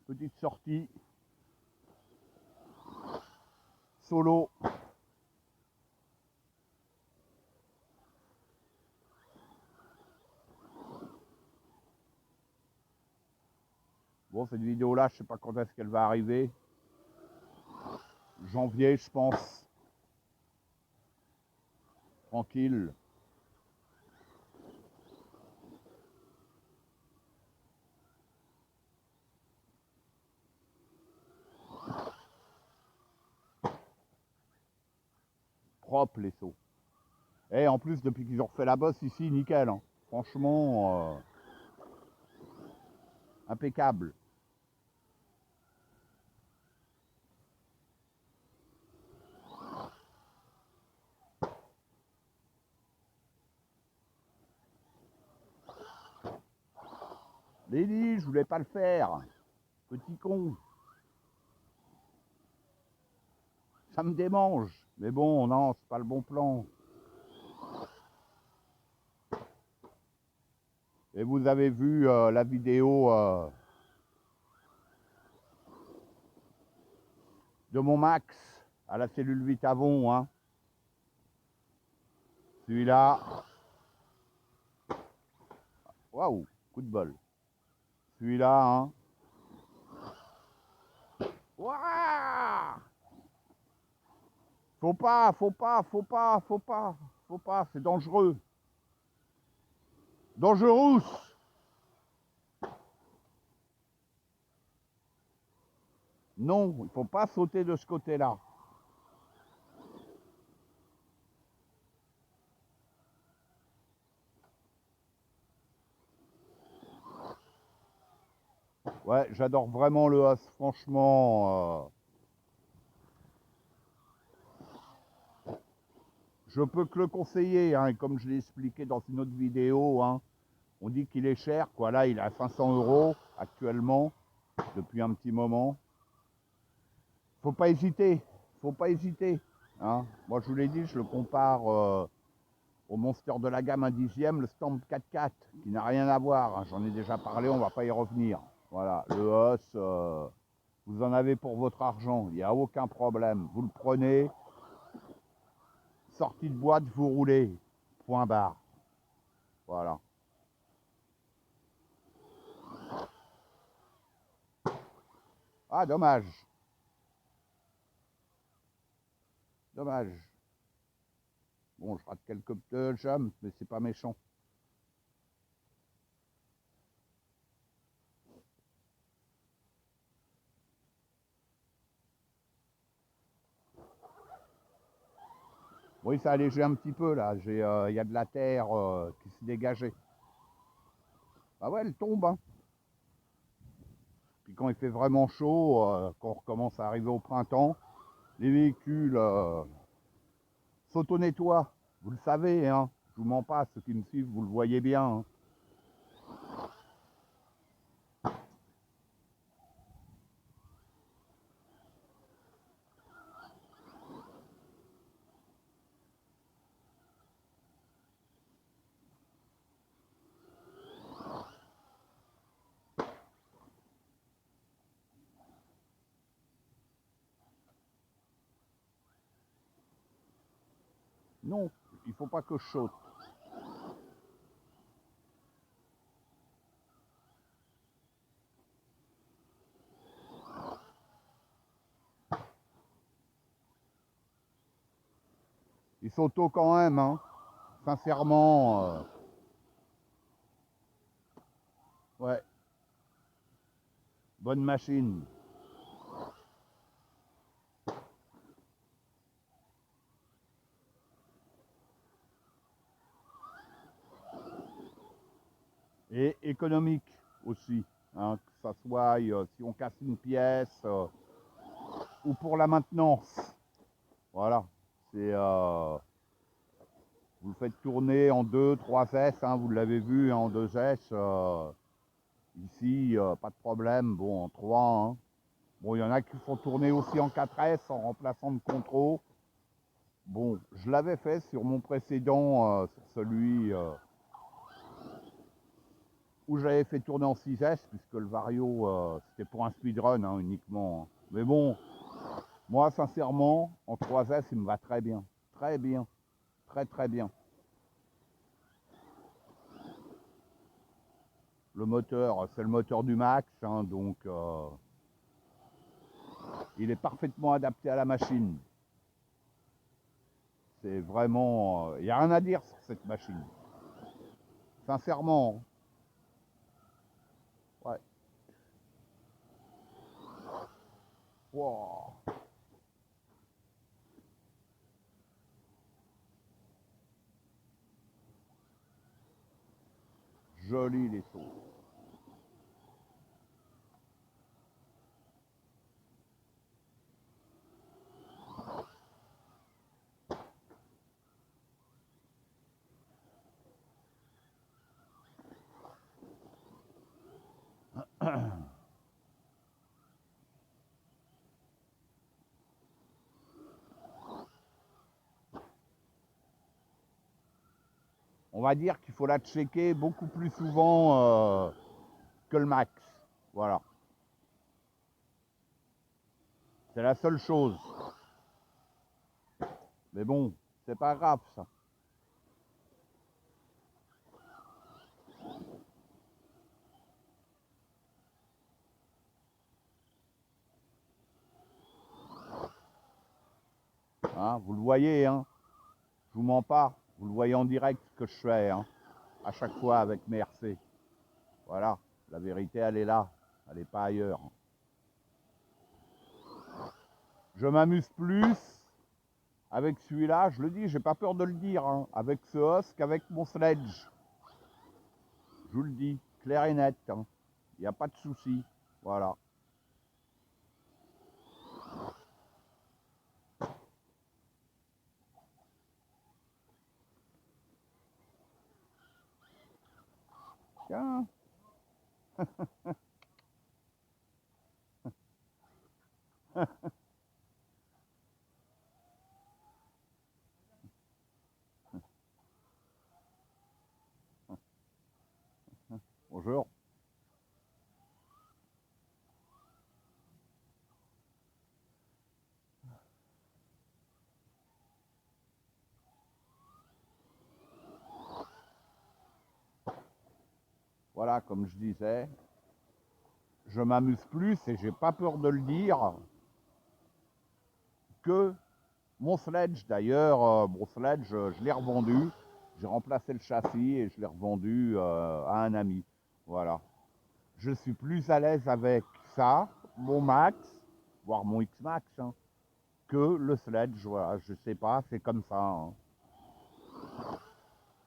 petite sortie solo. Bon, cette vidéo là, je sais pas quand est-ce qu'elle va arriver. Janvier, je pense. Tranquille. Propre les seaux. Et en plus, depuis qu'ils ont refait la bosse ici, nickel. Hein. Franchement, impeccable. Lily, je voulais pas le faire. Petit con. Ça me démange. Mais bon, non, c'est pas le bon plan. Et vous avez vu la vidéo de mon Max à la cellule Vitavon. Hein. Celui-là. Waouh, coup de bol. Celui-là, hein. Waouh. Faut pas, c'est dangereux. Dangerous. Non, il faut pas sauter de ce côté-là. Ouais, j'adore vraiment le os, franchement. Je peux que le conseiller, hein, et comme je l'ai expliqué dans une autre vidéo, hein, on dit qu'il est cher, quoi. Là, il est à 500 € actuellement, depuis un petit moment. Faut pas hésiter, faut pas hésiter. Hein. Moi, je vous l'ai dit, je le compare au Monster de la gamme 1/10, le Stamp 4x4, qui n'a rien à voir. Hein. J'en ai déjà parlé, on va pas y revenir. Voilà, le os, vous en avez pour votre argent, il n'y a aucun problème. Vous le prenez, sortie de boîte, vous roulez. Point barre. Voilà. Ah, dommage. Dommage. Bon, je rate quelques jumps, mais c'est pas méchant. Oui, ça a allégé un petit peu là. Il y a de la terre qui s'est dégagée. Ah ouais, elle tombe. Hein. Puis quand il fait vraiment chaud, quand on recommence à arriver au printemps, les véhicules s'auto-nettoient. Vous le savez, hein. Je vous mens pas, ceux qui me suivent, vous le voyez bien. Hein. Non, il faut pas que je saute. Il s'auto quand même, hein. Sincèrement. Ouais, bonne machine. Et économique aussi. Hein, que ça soit si on casse une pièce ou pour la maintenance. Voilà. C'est vous le faites tourner en 2-3 S, hein, vous l'avez vu, hein, en 2 S. Ici, pas de problème. Bon, en 3. Hein. Bon, il y en a qui font tourner aussi en 4 S en remplaçant le contrôle. Bon, je l'avais fait sur mon précédent, sur celui où j'avais fait tourner en 6S, puisque le Vario, c'était pour un speedrun hein, uniquement. Hein. Mais bon, moi, sincèrement, en 3S, il me va très bien. Très bien. Très, très bien. Le moteur, c'est le moteur du Max, hein, donc il est parfaitement adapté à la machine. C'est vraiment... Il n'y a rien à dire sur cette machine. Sincèrement. Ouais. Wow. Joli les sauts. On va dire qu'il faut la checker beaucoup plus souvent que le Max. Voilà. C'est la seule chose. Mais bon, c'est pas grave ça. Hein, vous le voyez, hein. Je vous mens pas. Vous le voyez en direct ce que je fais, hein, à chaque fois avec mes RC. Voilà. La vérité, elle est là. Elle n'est pas ailleurs. Je m'amuse plus avec celui-là, je le dis, j'ai pas peur de le dire, hein, avec ce os qu'avec mon sledge. Je vous le dis, clair et net. Hein. Il n'y a pas de souci. Voilà. Tiens. Bonjour. Voilà, comme je disais, je m'amuse plus et j'ai pas peur de le dire que mon sledge. D'ailleurs, mon sledge, je l'ai revendu. J'ai remplacé le châssis et je l'ai revendu à un ami. Voilà. Je suis plus à l'aise avec ça, mon Max, voire mon X-Max, hein, que le sledge. Voilà, je sais pas, c'est comme ça. Hein.